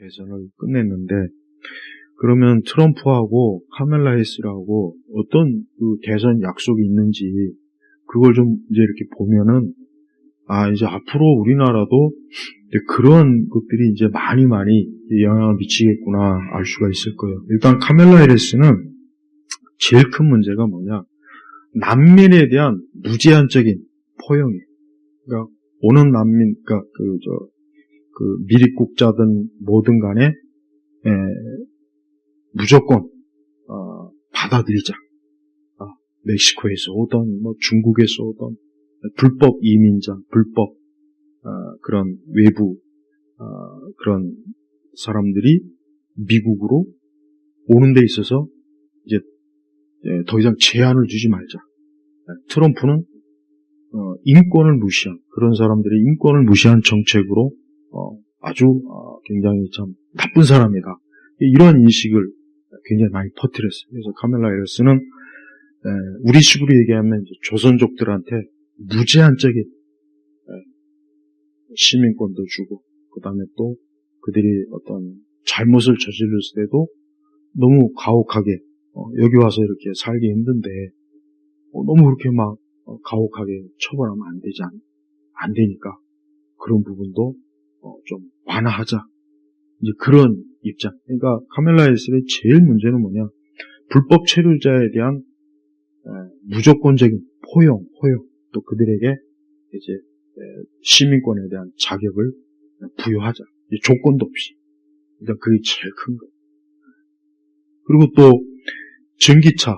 대선을 끝냈는데, 그러면 트럼프하고 카멜라 해리스하고 어떤 그 대선 약속이 있는지 그걸 좀 이제 이렇게 보면은 이제 앞으로 우리나라도 이제 그런 것들이 이제 많이 영향을 미치겠구나 알 수가 있을 거예요. 일단 카멜라 해리스는 제일 큰 문제가 뭐냐? 난민에 대한 무제한적인 포용이에요. 그러니까 오는 난민, 그러니까 미립국자든 뭐든 간에 무조건 받아들이자. 멕시코에서 오던 뭐 중국에서 오던 불법 이민자, 불법 그런 외부 그런 사람들이 미국으로 오는 데 있어서 이제 더 이상 제한을 주지 말자. 트럼프는 인권을 무시한, 그런 사람들의 인권을 무시한 정책으로 아주 굉장히 참 나쁜 사람이다. 이러한 인식을 굉장히 많이 퍼뜨렸어요. 그래서 카멜라 해리스는 우리 식으로 얘기하면 이제 조선족들한테 무제한적인 시민권도 주고, 그 다음에 또 그들이 어떤 잘못을 저질렀을 때도 너무 가혹하게 여기 와서 이렇게 살기 힘든데 너무 그렇게 막 가혹하게 처벌하면 안 되니까 그런 부분도 좀 완화하자. 이제 그런 입장. 그러니까 카멜라 해리스의 제일 문제는 뭐냐? 불법 체류자에 대한 무조건적인 포용, 또 그들에게 이제 시민권에 대한 자격을 부여하자. 조건도 없이. 일단 그게 제일 큰 거예요. 그리고 또 전기차,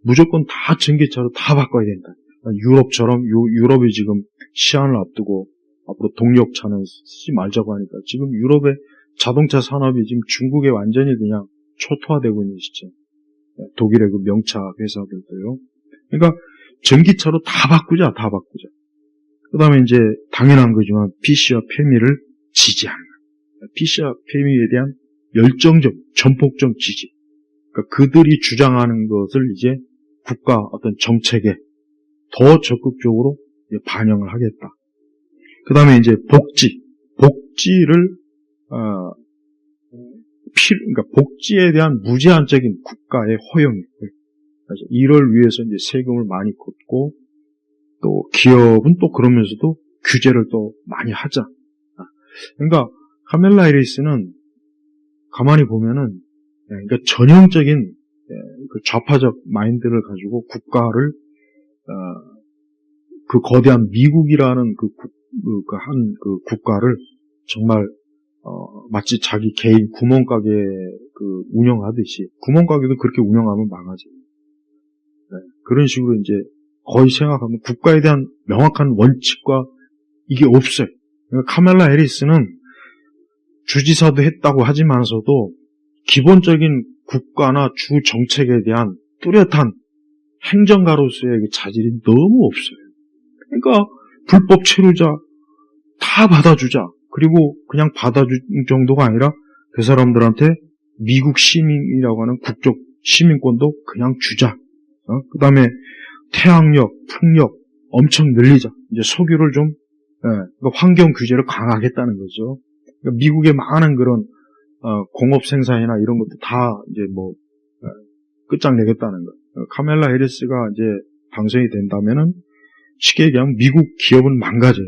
무조건 다 전기차로 다 바꿔야 된다. 유럽처럼 유럽이 지금 시한을 앞두고 앞으로 동력차는 쓰지 말자고 하니까 지금 유럽의 자동차 산업이 지금 중국에 완전히 그냥 초토화되고 있는 시점. 독일의 그 명차 회사들도요. 그러니까 전기차로 다 바꾸자. 그 다음에 이제 당연한 거지만 PC와 페미를 지지하는 거예요. PC와 페미에 대한 열정적, 전폭적 지지. 그러니까 그들이 주장하는 것을 이제 국가 어떤 정책에 더 적극적으로 반영을 하겠다. 그 다음에 이제 복지를 그러니까 복지에 대한 무제한적인 국가의 허용이에요. 그래서 이를 위해서 이제 세금을 많이 걷고, 또 기업은 또 그러면서도 규제를 또 많이 하자. 그러니까 카멜라 해리스는 가만히 보면은 그러니까 전형적인 그 좌파적 마인드를 가지고 국가를 그 거대한 미국이라는 그 국가를 정말 마치 자기 개인 구멍가게 그 운영하듯이, 구멍가게도 그렇게 운영하면 망하지. 그런 식으로 이제 거의 생각하면 국가에 대한 명확한 원칙과 이게 없어요. 그러니까 카멜라 해리스는 주지사도 했다고 하지만서도 기본적인 국가나 주 정책에 대한 뚜렷한 행정가로서의 자질이 너무 없어요. 그러니까 불법 체류자 다 받아주자. 그리고 그냥 받아줄 정도가 아니라 그 사람들한테 미국 시민이라고 하는 국적 시민권도 그냥 주자. 그 다음에 태양력, 풍력 엄청 늘리자. 이제 석유를 좀 그러니까 환경 규제를 강화하겠다는 거죠. 그러니까 미국의 많은 그런 공업 생산이나 이런 것도 다 이제 뭐 끝장내겠다는 거. 카멜라 해리스가 이제 당선이 된다면은 쉽게 얘기하면 미국 기업은 망가져요.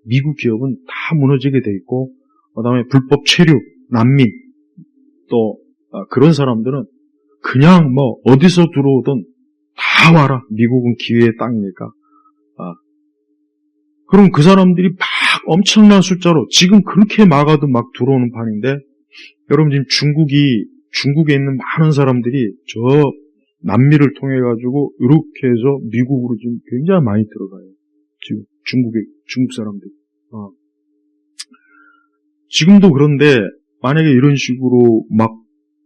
미국 기업은 다 무너지게 돼 있고, 그다음에 불법 체류, 난민, 또 그런 사람들은 그냥 뭐 어디서 들어오든 다 와라. 미국은 기회의 땅이니까. 그럼 그 사람들이 막 엄청난 숫자로 지금 그렇게 막아도 막 들어오는 판인데, 여러분 지금 중국에 있는 많은 사람들이 저 남미를 통해 가지고 이렇게 해서 미국으로 지금 굉장히 많이 들어가요. 지금 중국 사람들. 지금도 그런데 만약에 이런 식으로 막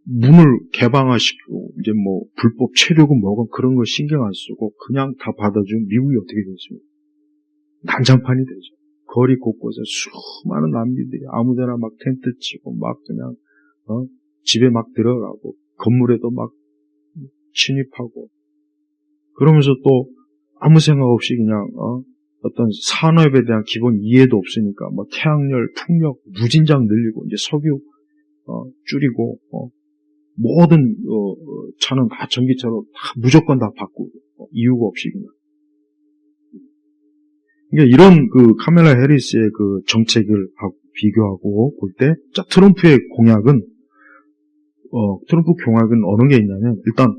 문을 개방화시키고 이제 뭐 불법 체류고 뭐고 그런 거 신경 안 쓰고 그냥 다 받아주면 미국이 어떻게 되겠습니까? 난장판이 되죠. 거리 곳곳에 수많은 난민들이 아무데나 막 텐트 치고 막 그냥 집에 막 들어가고 건물에도 막 침입하고, 그러면서 또 아무 생각 없이 그냥 어떤 산업에 대한 기본 이해도 없으니까 뭐 태양열, 풍력 무진장 늘리고 이제 석유 줄이고, 모든, 차는 다 전기차로 무조건 다 바꾸고, 이유가 없이 그냥. 그러니까 이런 카멜라 해리스의 정책을 비교하고 볼 때, 자, 트럼프의 공약은 어느 게 있냐면, 일단,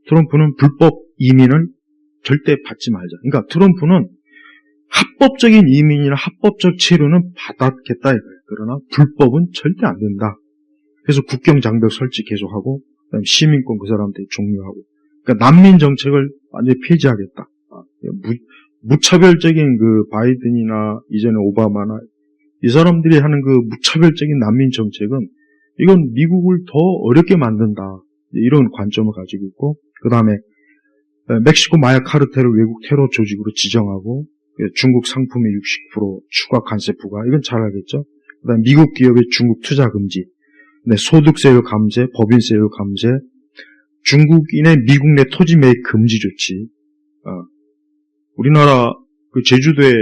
트럼프는 불법 이민을 절대 받지 말자. 그러니까 트럼프는 합법적인 이민이나 합법적 체류는 받았겠다 이거예요. 그러나 불법은 절대 안 된다. 그래서 국경 장벽 설치 계속하고, 그다음에 시민권 그 사람한테 종료하고, 그러니까 난민 정책을 완전히 폐지하겠다. 무차별적인 바이든이나 이전에 오바마나 이 사람들이 하는 무차별적인 난민 정책은 이건 미국을 더 어렵게 만든다. 이런 관점을 가지고 있고, 그 다음에 멕시코 마약 카르텔을 외국 테러 조직으로 지정하고, 중국 상품의 60% 추가 관세 부과, 이건 잘 알겠죠? 그 다음에 미국 기업의 중국 투자 금지, 소득세율 감세, 법인세율 감세, 중국인의 미국 내 토지 매입 금지 조치, 우리나라 제주도에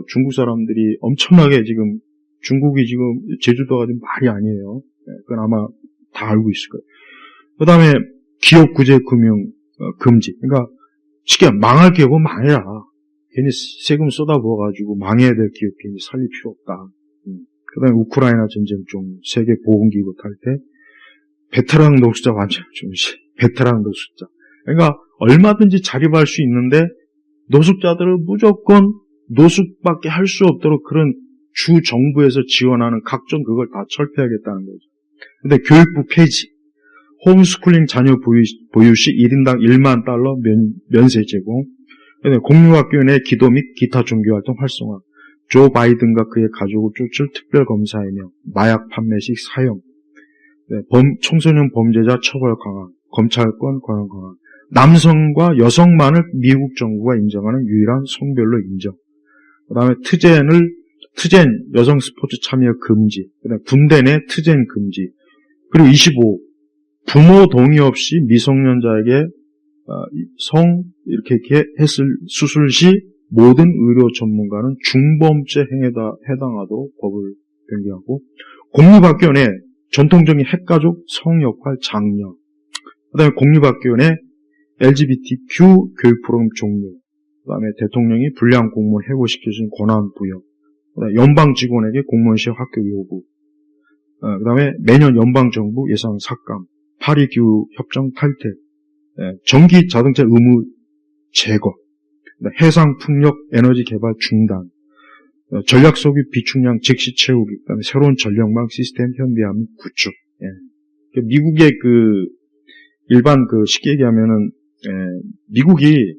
중국 사람들이 엄청나게 지금, 중국이 지금 제주도가 좀 말이 아니에요. 그건 아마 다 알고 있을 거예요. 그 다음에 기업 구제 금융 금지. 그러니까 쉽게 망할 기업은 망해라. 괜히 세금 쏟아부어가지고 망해야 될 기업 괜히 살릴 필요 없다. 그 다음에 우크라이나 전쟁 중 세계 보건기구 탈퇴. 베테랑 노숙자 완전 중시. 베테랑 노숙자. 그러니까 얼마든지 자립할 수 있는데 노숙자들을 무조건 노숙밖에 할 수 없도록 그런 주 정부에서 지원하는 각종 그걸 다 철폐하겠다는 거죠. 근데 교육부 폐지. 홈스쿨링 자녀 보유 시 1인당 1만 달러 면세 제공. 공립학교 내 기도 및 기타 종교활동 활성화. 조 바이든과 그의 가족을 쫓을 특별검사이며 마약 판매 시 사용. 청소년 범죄자 처벌 강화. 검찰권 권한 강화. 남성과 여성만을 미국 정부가 인정하는 유일한 성별로 인정. 그 다음에 트젠 여성 스포츠 참여 금지. 그 다음에 군대 내 트젠 금지. 그리고 25. 부모 동의 없이 미성년자에게 이렇게 했을 수술 시 모든 의료 전문가는 중범죄 행위에 해당하도록 법을 변경하고, 공립학교 내 전통적인 핵가족 성역할 장려, 그 다음에 공립학교 내 LGBTQ 교육 프로그램 종료, 그 다음에 대통령이 불량 공무원 해고시킬 수 있는 권한 부여, 그 다음에 연방 직원에게 공무원 시험 합격 요구, 그 다음에 매년 연방정부 예산 삭감, 파리기후 협정 탈퇴, 전기 자동차 의무 제거, 해상 풍력 에너지 개발 중단, 전략 소비 비축량 즉시 채우기, 그다음에 새로운 전력망 시스템 현대화 구축. 미국의 일반 쉽게 얘기하면은 미국이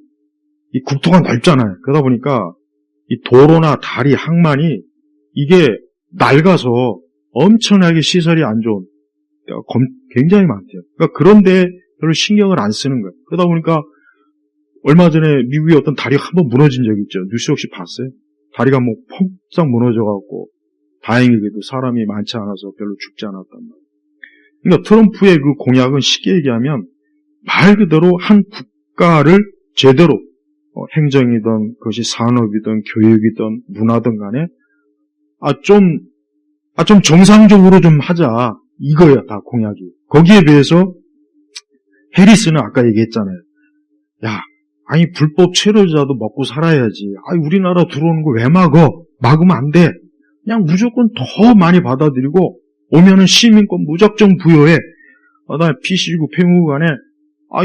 이 국토가 넓잖아요. 그러다 보니까 이 도로나 다리, 항만이 이게 낡아서 엄청나게 시설이 안 좋은 데가 굉장히 많대요. 그러니까 그런데 별로 신경을 안 쓰는 거예요. 그러다 보니까 얼마 전에 미국의 어떤 다리가 한번 무너진 적이 있죠. 뉴스 혹시 봤어요? 다리가 펑싹 무너져갖고 다행히도 사람이 많지 않아서 별로 죽지 않았단 말이에요. 그러니까 트럼프의 공약은 쉽게 얘기하면 말 그대로 한 국가를 제대로 행정이든 그것이 산업이든 교육이든 문화든 간에 좀 정상적으로 좀 하자. 이거야, 다 공약이. 거기에 비해서 해리스는 아까 얘기했잖아요. 야, 아니 불법 체류자도 먹고 살아야지. 아니 우리나라 들어오는 거 왜 막어? 막으면 안 돼. 그냥 무조건 더 많이 받아들이고 오면은 시민권 무작정 부여해. 그다음에 PC고 폐무부 간에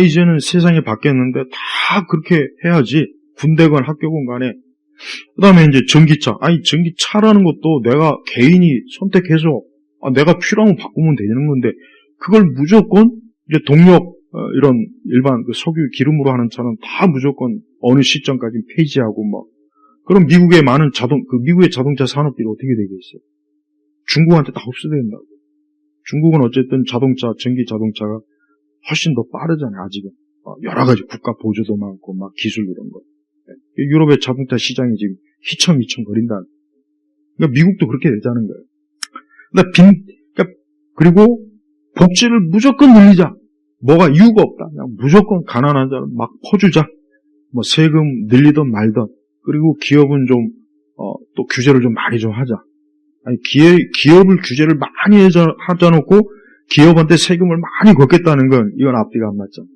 이제는 세상이 바뀌었는데 다 그렇게 해야지. 군대건 학교건 간에. 그다음에 이제 전기차. 전기차라는 것도 내가 개인이 선택해서 내가 필요하면 바꾸면 되는 건데 그걸 무조건 이제 동력 이런 일반 석유 기름으로 하는 차는 다 무조건 어느 시점까지 폐지하고 그럼 미국의 많은 미국의 자동차 산업들이 어떻게 되겠어요? 중국한테 다 흡수된다고. 중국은 어쨌든 전기 자동차가 훨씬 더 빠르잖아요, 아직은. 여러 가지 국가 보조도 많고, 기술 이런 거. 유럽의 자동차 시장이 지금 휘청휘청 거린다. 그러니까 미국도 그렇게 되자는 거예요. 그리고 복지를 무조건 늘리자. 뭐가 이유가 없다. 그냥 무조건 가난한 자를 막 퍼주자. 세금 늘리든 말든. 그리고 기업은 좀, 또 규제를 좀 많이 좀 하자. 아니, 기업을 규제를 많이 하자놓고 기업한테 세금을 많이 걷겠다는 건 이건 앞뒤가 안 맞잖아요.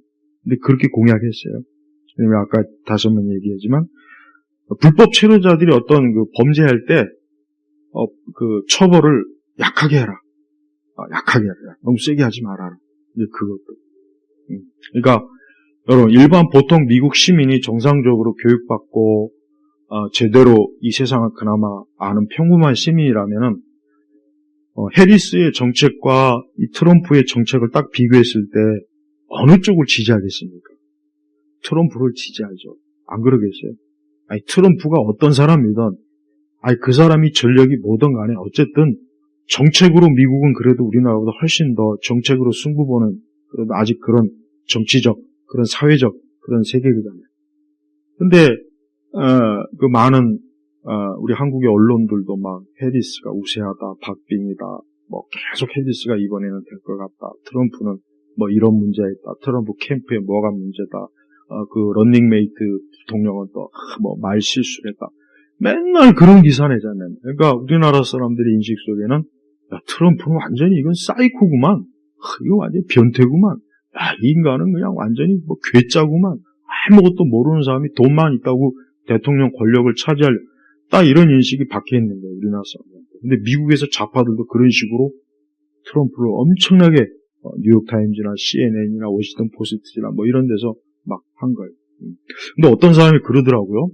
근데 그렇게 공약했어요. 왜냐면 아까 다시 한번 얘기하지만 불법 체류자들이 어떤 그 범죄할 때 그 처벌을 약하게 해라. 약하게 해라. 너무 세게 하지 말아라. 이제 그것도. 그러니까 여러분 일반 보통 미국 시민이 정상적으로 교육받고 제대로 이 세상을 그나마 아는 평범한 시민이라면은 해리스의 정책과 이 트럼프의 정책을 딱 비교했을 때 어느 쪽을 지지하겠습니까? 트럼프를 지지하죠. 안 그러겠어요? 아니 트럼프가 어떤 사람이든 아니 그 사람이 전력이 뭐든 간에 어쨌든 정책으로 미국은 그래도 우리나라보다 훨씬 더 정책으로 승부 보는 그래도 아직 그런 정치적 그런 사회적 그런 세계거든요. 근데 그 많은 우리 한국의 언론들도 막 해리스가 우세하다, 박빙이다, 뭐 계속 해리스가 이번에는 될 것 같다. 트럼프는 뭐 이런 문제가 있다. 트럼프 캠프에 뭐가 문제다. 그 런닝메이트 대통령은 또 뭐 말 실수를 했다. 맨날 그런 기사 내잖아요. 그러니까 우리나라 사람들의 인식 속에는 야, 트럼프는 완전히 이건 사이코구만. 이거 완전히 변태구만. 야, 이 인간은 그냥 완전히 뭐 괴짜구만. 아무것도 모르는 사람이 돈만 있다고 대통령 권력을 차지할 딱 이런 인식이 박혀 있는 거예요, 우리나라 사람들. 근데 미국에서 좌파들도 그런 식으로 트럼프를 엄청나게 뉴욕타임즈나 CNN이나 워싱턴 포스트나 뭐 이런 데서 막 한 거예요. 근데 어떤 사람이 그러더라고요.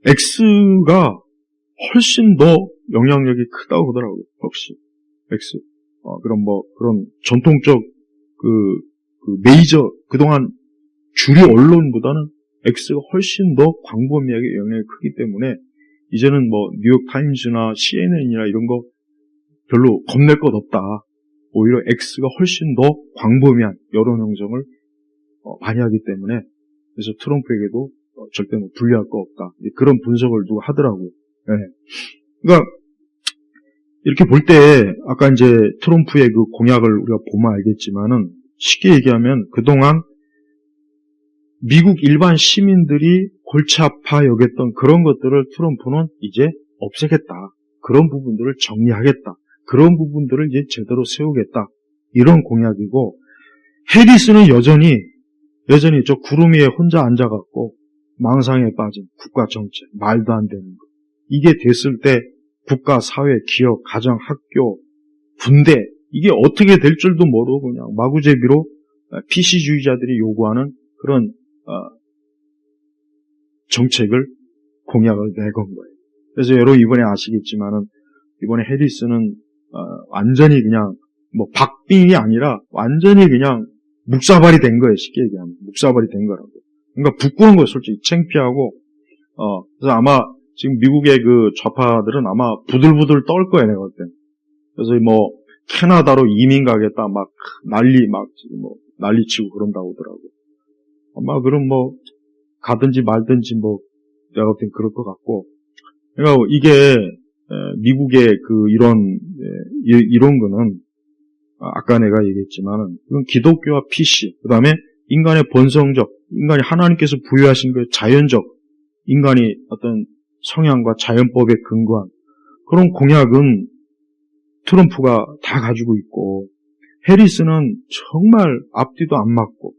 X가 훨씬 더 영향력이 크다고 하더라고요. 역시 X. 그런 그런 전통적 그 메이저 그동안 주류 언론보다는 X가 훨씬 더 광범위하게 영향이 크기 때문에 이제는 뭐 뉴욕 타임즈나 CNN이나 이런 거 별로 겁낼 것 없다. 오히려 X가 훨씬 더 광범위한 여론 형성을 많이 하기 때문에 그래서 트럼프에게도 절대 뭐 불리할 거 없다. 그런 분석을 누가 하더라고요. 네. 그러니까 이렇게 볼 때 아까 이제 트럼프의 그 공약을 우리가 보면 알겠지만은 쉽게 얘기하면 그동안 미국 일반 시민들이 골치 아파 여겼던 그런 것들을 트럼프는 이제 없애겠다. 그런 부분들을 정리하겠다. 그런 부분들을 이제 제대로 세우겠다. 이런 공약이고 해리스는 여전히 저 구름 위에 혼자 앉아갖고 망상에 빠진 국가 정책, 말도 안 되는 거. 이게 됐을 때 국가, 사회, 기업, 가정, 학교, 군대 이게 어떻게 될 줄도 모르고 그냥 마구제비로 PC주의자들이 요구하는 그런 정책을 공약을 내건 거예요. 그래서 여러분 이번에 아시겠지만은 이번에 해리스는 완전히 그냥 뭐 박빙이 아니라 완전히 그냥 묵사발이 된 거예요. 쉽게 얘기하면 묵사발이 된 거라고. 그러니까 부끄러운 거예요. 솔직히 창피하고 그래서 아마 지금 미국의 그 좌파들은 아마 부들부들 떨 거예요. 내가 볼 때. 그래서 뭐 캐나다로 이민 가겠다 막 난리치고 그런다고 하더라고요. 아마 그럼 뭐 가든지 말든지 뭐 내가 볼 땐 그럴 것 같고. 그러니까 이게 미국의 그 이런 거는 아까 내가 얘기했지만은 이건 기독교와 PC 그다음에 인간의 본성적 인간이 하나님께서 부여하신 그 자연적 인간이 어떤 성향과 자연법에 근거한 그런 공약은 트럼프가 다 가지고 있고 해리스는 정말 앞뒤도 안 맞고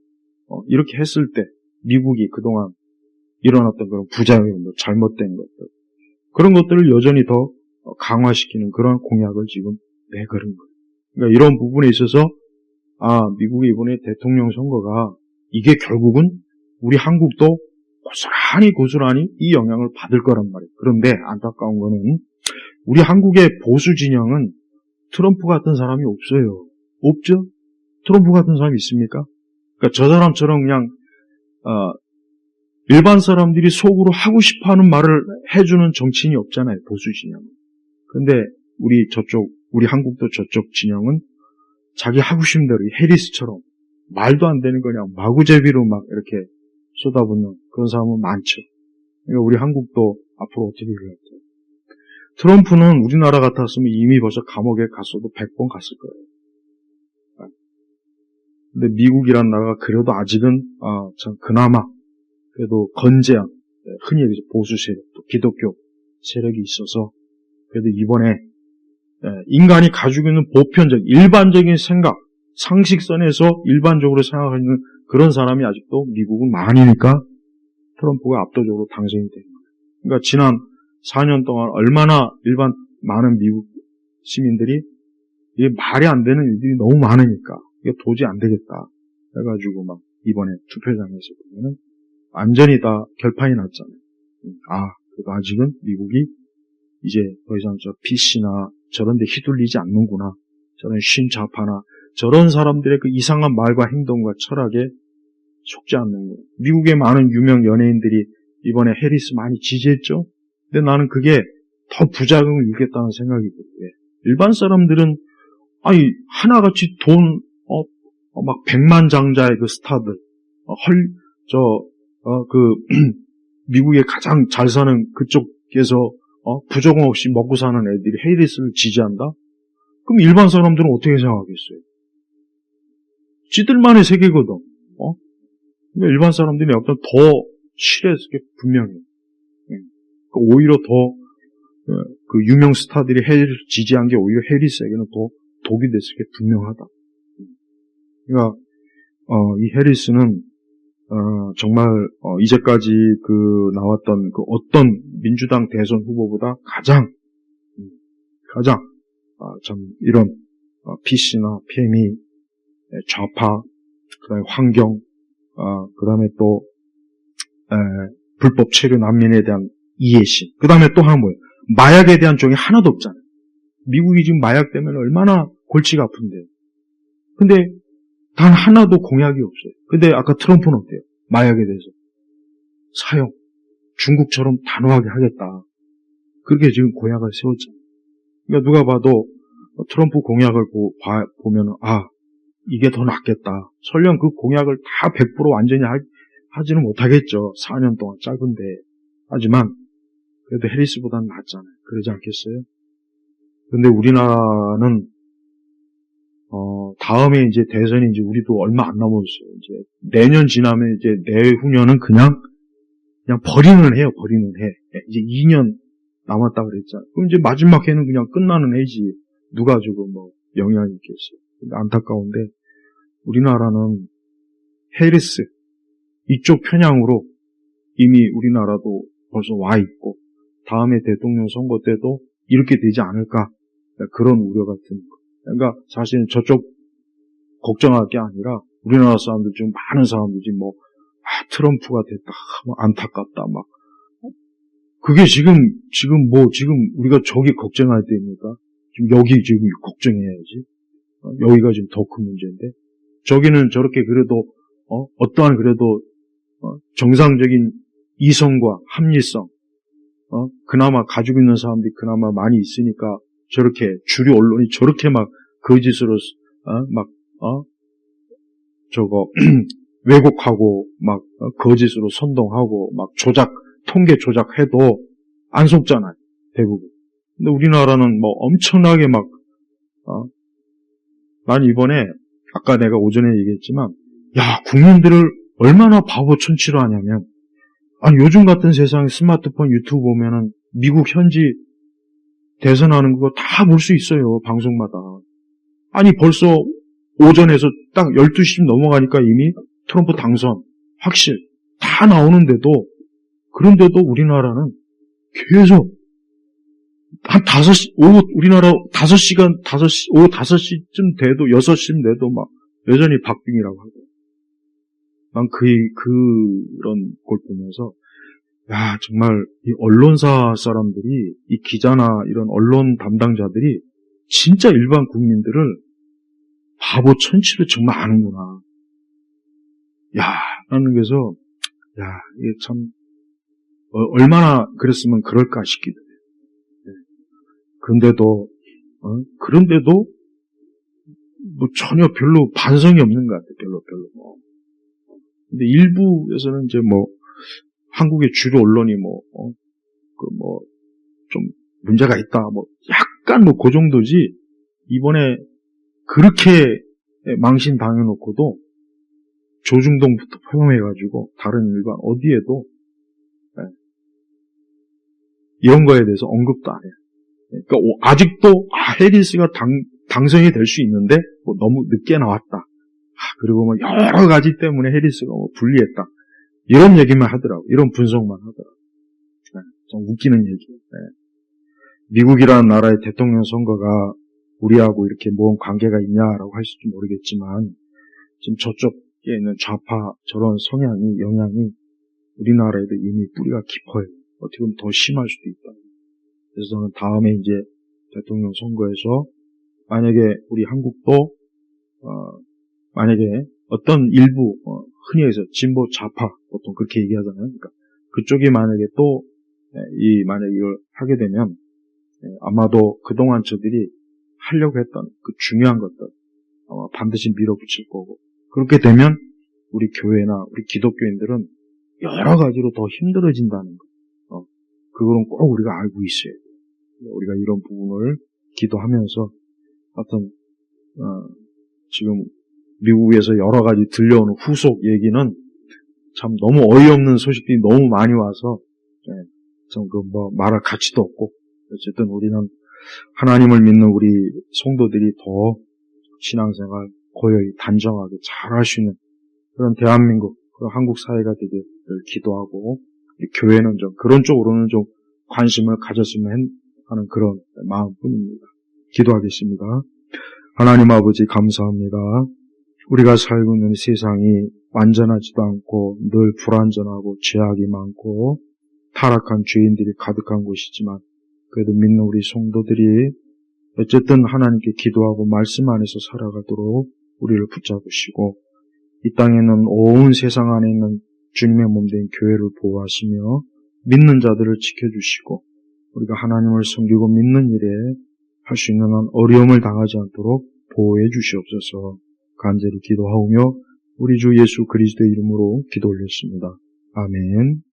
이렇게 했을 때 미국이 그동안 일어났던 그런 부작용, 잘못된 것들 그런 것들을 여전히 더 강화시키는 그런 공약을 지금 내걸은 거예요. 그러니까 이런 부분에 있어서 미국의 이번에 대통령 선거가 이게 결국은 우리 한국도 고스란히 이 영향을 받을 거란 말이에요. 그런데 안타까운 거는 우리 한국의 보수 진영은 트럼프 같은 사람이 없어요. 없죠? 트럼프 같은 사람이 있습니까? 그러니까 저 사람처럼 그냥 일반 사람들이 속으로 하고 싶어하는 말을 해주는 정치인이 없잖아요. 보수 진영은. 근데 우리 한국도 저쪽 진영은 자기 하고 싶은 대로 해리스처럼 말도 안 되는 그냥 마구제비로 막 이렇게 쏟아붓는 그런 사람은 많죠. 그러니까 우리 한국도 앞으로 어떻게 될까요? 트럼프는 우리나라 같았으면 이미 벌써 감옥에 갔어도 100번 갔을 거예요. 근데 미국이란 나라가 그래도 아직은 참 그나마 그래도 건재한 흔히 얘기해서 보수 세력 또 기독교 세력이 있어서 그래도 이번에 인간이 가지고 있는 보편적, 일반적인 생각, 상식선에서 일반적으로 생각하는 그런 사람이 아직도 미국은 많으니까 트럼프가 압도적으로 당선이 됩니다. 그러니까 지난 4년 동안 얼마나 많은 미국 시민들이 이게 말이 안 되는 일들이 너무 많으니까 이게 도저히 안 되겠다 해가지고 막 이번에 투표장에서 보면은 완전히 다 결판이 났잖아요. 그래도 아직은 미국이 이제 더 이상 저 PC나 저런 데 휘둘리지 않는구나. 저런 신좌파나 저런 사람들의 그 이상한 말과 행동과 철학에 속지 않는구나. 미국의 많은 유명 연예인들이 이번에 해리스 많이 지지했죠? 근데 나는 그게 더 부작용을 일겠다는 생각이 들어요. 일반 사람들은 하나같이 돈 막 백만장자의 그 스타들 미국의 가장 잘 사는 그쪽에서 부조금 없이 먹고 사는 애들이 해리스를 지지한다? 그럼 일반 사람들은 어떻게 생각하겠어요? 지들만의 세계거든. 근데 일반 사람들이 약간 더 싫어했을 게 분명해요. 오히려 더 그 유명 스타들이 해리스를 지지한 게 오히려 해리스에게는 더 독이 됐을 게 분명하다. 그러니까 이 해리스는 정말 이제까지 그 나왔던 그 어떤 민주당 대선 후보보다 가장 참 이런 PC나 PM이 좌파, 그다음에 환경, 그다음에 또 불법 체류 난민에 대한 이해심, 그다음에 또 하나 뭐예요? 마약에 대한 쪽이 하나도 없잖아요. 미국이 지금 마약 때문에 얼마나 골치가 아픈데요. 근데 단 하나도 공약이 없어요. 근데 아까 트럼프는 어때요? 마약에 대해서 사용, 중국처럼 단호하게 하겠다. 그렇게 지금 공약을 세웠잖아요. 그러니까 누가 봐도 트럼프 공약을 보면 이게 더 낫겠다. 설령 그 공약을 다 100% 완전히 하지는 못하겠죠. 4년 동안 짧은데. 하지만 그래도 해리스보다는 낫잖아요. 그러지 않겠어요? 근데 우리나라는 다음에 이제 대선이 이제 우리도 얼마 안 남았어요. 이제 내년 지나면 이제 내후년은 그냥 버리는 해요. 버리는 해. 이제 2년 남았다 그랬잖아요. 그럼 이제 마지막 해는 그냥 끝나는 해지. 누가 주고 뭐 영향이 있겠어요. 근데 안타까운데 우리나라는 해리스 이쪽 편향으로 이미 우리나라도 벌써 와 있고 다음에 대통령 선거 때도 이렇게 되지 않을까 그런 우려가 듭니다. 그러니까 사실은 저쪽 걱정할 게 아니라 우리나라 사람들 중 많은 사람들이 트럼프가 됐다, 안타깝다, 그게 지금 우리가 저기 걱정할 때입니까? 지금 여기 지금 걱정해야지. 여기가 지금 더 큰 문제인데. 저기는 저렇게 그래도, 어떠한 그래도, 정상적인 이성과 합리성, 그나마 가지고 있는 사람들이 그나마 많이 있으니까 저렇게 주류 언론이 저렇게 거짓으로, 왜곡하고, 거짓으로 선동하고, 통계 조작해도 안 속잖아요. 대부분. 근데 우리나라는 엄청나게 난 이번에, 아까 내가 오전에 얘기했지만, 국민들을 얼마나 바보 천치로 하냐면, 요즘 같은 세상에 스마트폰 유튜브 보면은 미국 현지 대선하는 거 다 볼 수 있어요. 방송마다. 벌써 오전에서 딱 12시 넘어가니까 이미 트럼프 당선, 확실, 다 나오는데도, 그런데도 우리나라는 계속, 우리나라 5시, 오후 5시쯤 돼도, 6시쯤 돼도 여전히 박빙이라고 하고. 난 그런 걸 보면서, 정말, 이 언론사 사람들이, 이 기자나 이런 언론 담당자들이, 진짜 일반 국민들을 바보 천치로 정말 아는구나. 라는 게서, 이게 참, 얼마나 그랬으면 그럴까 싶기도 해요. 그런데도, 전혀 별로 반성이 없는 것 같아요. 별로. 근데 일부에서는 이제 한국의 주류 언론이 좀 문제가 있다. 약간 그 정도지, 이번에 그렇게 망신 당해놓고도 조중동부터 포함해가지고 다른 일반 어디에도 이런 거에 대해서 언급도 안 해요. 그러니까 아직도 해리스가 당선이 될 수 있는데 너무 늦게 나왔다. 그리고 여러 가지 때문에 해리스가 불리했다. 이런 얘기만 하더라고. 이런 분석만 하더라고. 좀 웃기는 얘기예요. 미국이라는 나라의 대통령 선거가 우리하고 이렇게 뭔 관계가 있냐라고 하실지 모르겠지만 지금 저쪽에 있는 좌파 저런 성향이 영향이 우리나라에도 이미 뿌리가 깊어요. 어떻게 보면 더 심할 수도 있다. 그래서 저는 다음에 이제 대통령 선거에서 만약에 우리 한국도 만약에 어떤 일부 흔히 해서 진보 좌파 보통 그렇게 얘기하잖아요. 그러니까 그쪽이 만약에 또 만약에 이걸 하게 되면 아마도 그동안 저들이 하려고 했던 그 중요한 것들 아마 반드시 밀어붙일 거고 그렇게 되면 우리 교회나 우리 기독교인들은 여러 가지로 더 힘들어진다는 거. 그거는 꼭 우리가 알고 있어야 돼요. 우리가 이런 부분을 기도하면서 하여튼 지금 미국에서 여러 가지 들려오는 후속 얘기는 참 너무 어이없는 소식들이 너무 많이 와서 좀 말할 가치도 없고 어쨌든 우리는 하나님을 믿는 우리 성도들이 더 신앙생활 고요히 단정하게 잘할 수 있는 그런 대한민국, 그런 한국 사회가 되기를 기도하고 우리 교회는 좀 그런 쪽으로는 좀 관심을 가졌으면 하는 그런 마음뿐입니다. 기도하겠습니다. 하나님 아버지 감사합니다. 우리가 살고 있는 세상이 완전하지도 않고 늘 불완전하고 죄악이 많고 타락한 죄인들이 가득한 곳이지만 그래도 믿는 우리 성도들이 어쨌든 하나님께 기도하고 말씀 안에서 살아가도록 우리를 붙잡으시고 이 땅에는 온 세상 안에 있는 주님의 몸된 교회를 보호하시며 믿는 자들을 지켜주시고 우리가 하나님을 섬기고 믿는 일에 할 수 있는 한 어려움을 당하지 않도록 보호해 주시옵소서. 간절히 기도하오며 우리 주 예수 그리스도의 이름으로 기도 올렸습니다. 아멘.